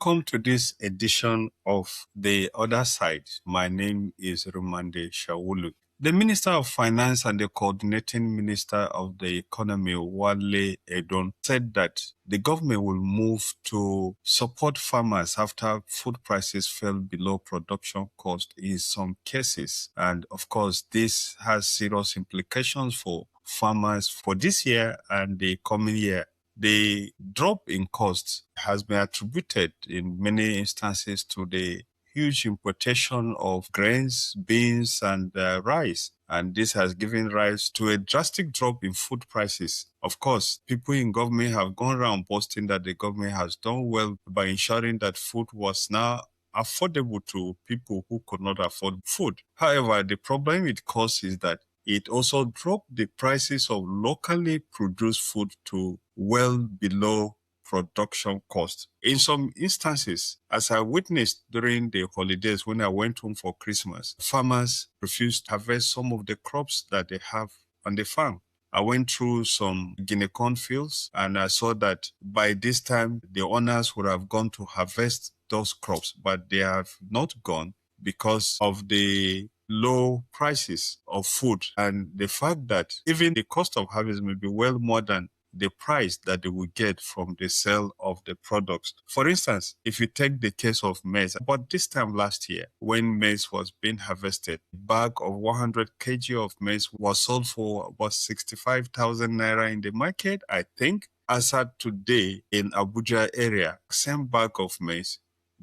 Welcome to this edition of The Other Side. My name is Rimamnde Shawulu. The Minister of Finance and the Coordinating Minister of the Economy, Wale Edun, said that the government will move to support farmers after food prices fell below production cost in some cases. And of course, this has serious implications for farmers for this year and the coming year. The drop in costs has been attributed in many instances to the huge importation of grains, beans, and rice. And this has given rise to a drastic drop in food prices. Of course, people in government have gone around boasting that the government has done well by ensuring that food was now affordable to people who could not afford food. However, the problem it caused is that it also dropped the prices of locally produced food to well below production cost. In some instances, as I witnessed during the holidays when I went home for Christmas, farmers refused to harvest some of the crops that they have on the farm. I went through some Guinea corn fields and I saw that by this time the owners would have gone to harvest those crops, but they have not gone because of the low prices of food and the fact that even the cost of harvest may be well more than the price that they will get from the sale of the products. For instance, if you take the case of maize, about this time last year, when maize was being harvested, a bag of 100 kg of maize was sold for about 65,000 naira in the market, I think. As at today, in Abuja area, same bag of maize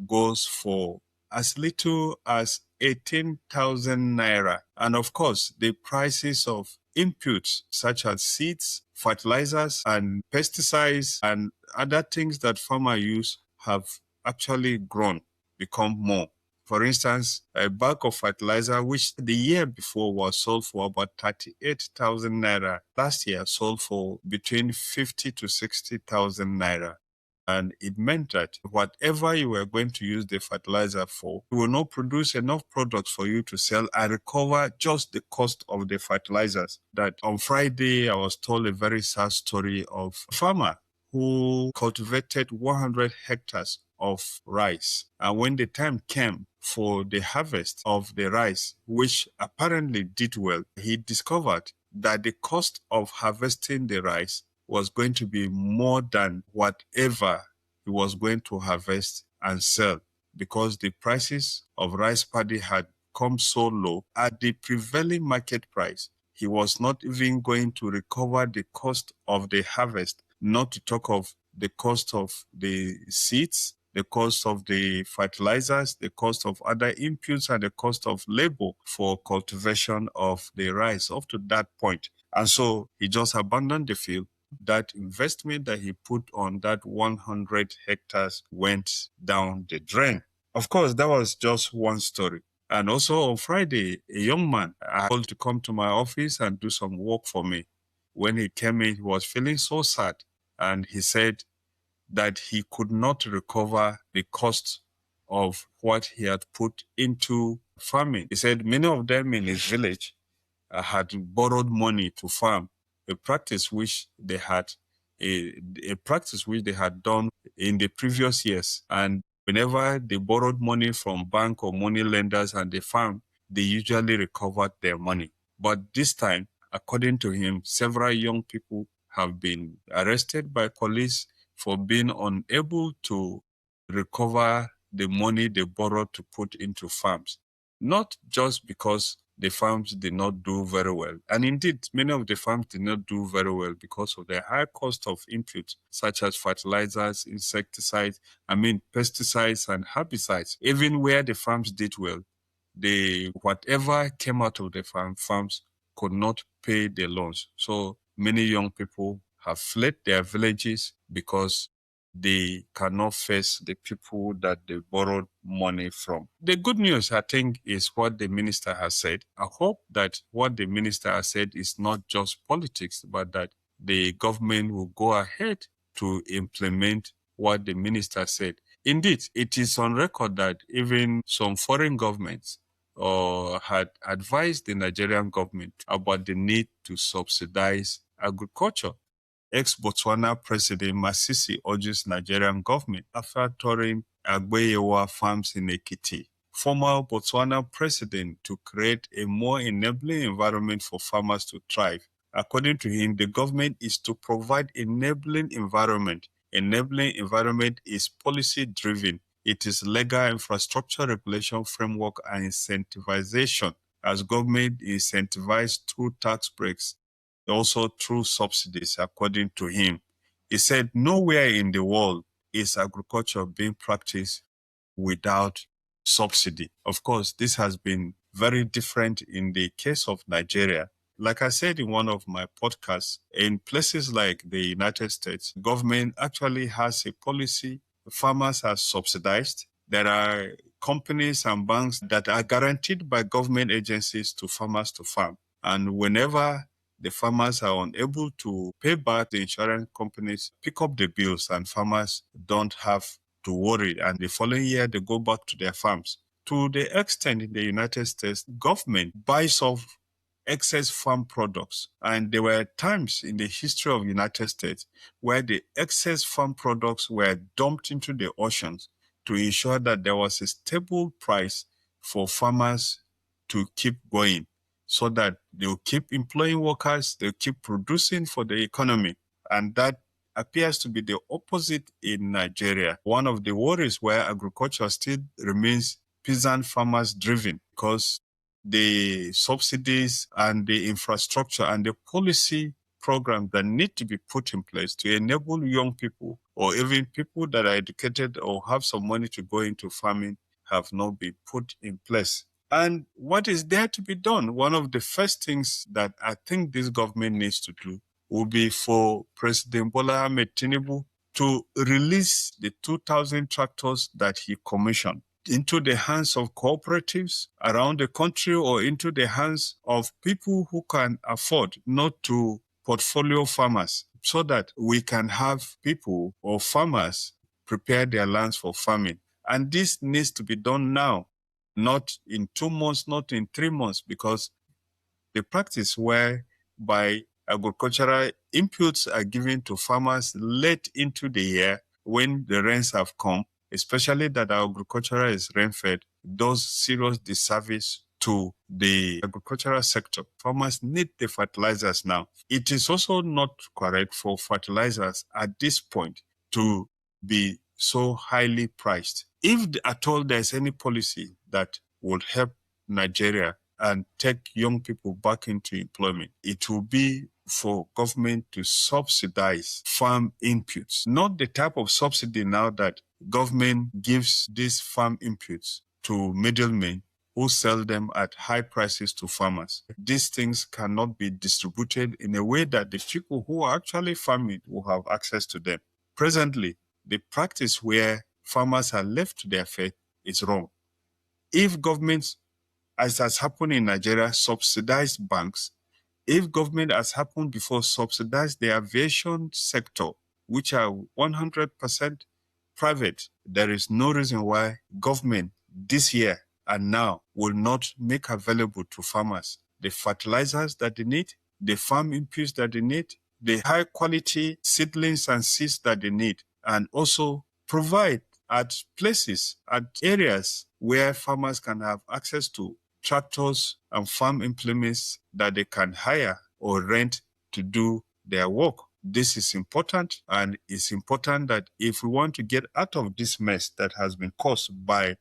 goes for as little as 18,000 naira. And of course, the prices of inputs such as seeds, fertilizers, and pesticides, and other things that farmers use have actually grown, become more. For instance, a bag of fertilizer, which the year before was sold for about 38,000 naira, last year sold for between 50 to 60,000 naira. And it meant that whatever you were going to use the fertilizer for, it will not produce enough products for you to sell and recover just the cost of the fertilizers. That on Friday, I was told a very sad story of a farmer who cultivated 100 hectares of rice. And when the time came for the harvest of the rice, which apparently did well, he discovered that the cost of harvesting the rice was going to be more than whatever he was going to harvest and sell, because the prices of rice paddy had come so low at the prevailing market price. He was not even going to recover the cost of the harvest, not to talk of the cost of the seeds, the cost of the fertilizers, the cost of other inputs, and the cost of labor for cultivation of the rice up to that point. And so he just abandoned the field. That investment that he put on that 100 hectares went down the drain. Of course, that was just one story. And also on Friday, a young man called to come to my office and do some work for me. When he came in, he was feeling so sad. And he said that he could not recover the cost of what he had put into farming. He said many of them in his village had borrowed money to farm, a practice which they had done in the previous years. And whenever they borrowed money from bank or money lenders and they farmed, they usually recovered their money. But this time, according to him, several young people have been arrested by police for being unable to recover the money they borrowed to put into farms. Not just because the farms did not do very well. And indeed, many of the farms did not do very well because of the high cost of inputs, such as fertilizers, insecticides, pesticides and herbicides. Even where the farms did well, whatever came out of the farms could not pay the loans. So many young people have fled their villages because they cannot face the people that they borrowed money from. The good news, I think, is what the minister has said. I hope that what the minister has said is not just politics, but that the government will go ahead to implement what the minister said. Indeed, it is on record that even some foreign governments had advised the Nigerian government about the need to subsidize agriculture. Ex-Botswana President Masisi urges Nigerian government after touring Agbeyewa farms in Ekiti. Former Botswana president to create a more enabling environment for farmers to thrive. According to him, the government is to provide enabling environment. Enabling environment is policy-driven. It is legal infrastructure regulation framework and incentivization, as government incentivized through tax breaks, also through subsidies, according to him. He said, nowhere in the world is agriculture being practiced without subsidy. Of course, this has been very different in the case of Nigeria. Like I said in one of my podcasts, in places like the United States, government actually has a policy. Farmers are subsidized. There are companies and banks that are guaranteed by government agencies to farmers to farm. And whenever the farmers are unable to pay back, the insurance companies pick up the bills and farmers don't have to worry. And the following year, they go back to their farms. To the extent in the United States, government buys off excess farm products. And there were times in the history of the United States where the excess farm products were dumped into the oceans to ensure that there was a stable price for farmers to keep going, so that they'll keep employing workers, they'll keep producing for the economy. And that appears to be the opposite in Nigeria. One of the worries where agriculture still remains peasant farmers driven, because the subsidies and the infrastructure and the policy programs that need to be put in place to enable young people or even people that are educated or have some money to go into farming have not been put in place. And what is there to be done? One of the first things that I think this government needs to do will be for President Bola Ahmed Tinubu to release the 2,000 tractors that he commissioned into the hands of cooperatives around the country or into the hands of people who can afford, not to portfolio farmers, so that we can have people or farmers prepare their lands for farming. And this needs to be done now, not in 2 months, not in 3 months, because the practice whereby agricultural inputs are given to farmers late into the year when the rains have come, especially that our agriculture is rain-fed, does serious disservice to the agricultural sector. Farmers need the fertilizers now. It is also not correct for fertilizers at this point to be so highly priced. If at all there's any policy that will help Nigeria and take young people back into employment, it will be for government to subsidize farm inputs, not the type of subsidy now that government gives these farm inputs to middlemen who sell them at high prices to farmers. These things cannot be distributed in a way that the people who are actually farming will have access to them. Presently, the practice where farmers are left to their fate is wrong. If governments, as has happened in Nigeria, subsidize banks, if government, as happened before, subsidize the aviation sector, which are 100% private, there is no reason why government this year and now will not make available to farmers the fertilizers that they need, the farm inputs that they need, the high quality seedlings and seeds that they need, and also provide at places, at areas where farmers can have access to tractors and farm implements that they can hire or rent to do their work. This is important, and it's important that if we want to get out of this mess that has been caused by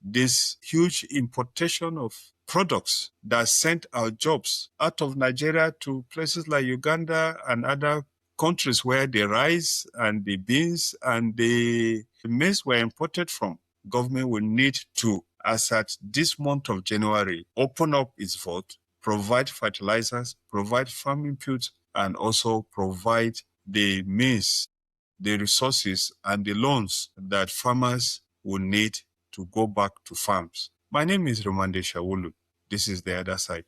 this huge importation of products that sent our jobs out of Nigeria to places like Uganda and other countries where the rice and the beans and the maize were imported from, government will need to, as at this month of January, open up its vault, provide fertilizers, provide farm inputs, and also provide the means, the resources, and the loans that farmers will need to go back to farms. My name is Rimamnde Shawulu. This is The Other Side.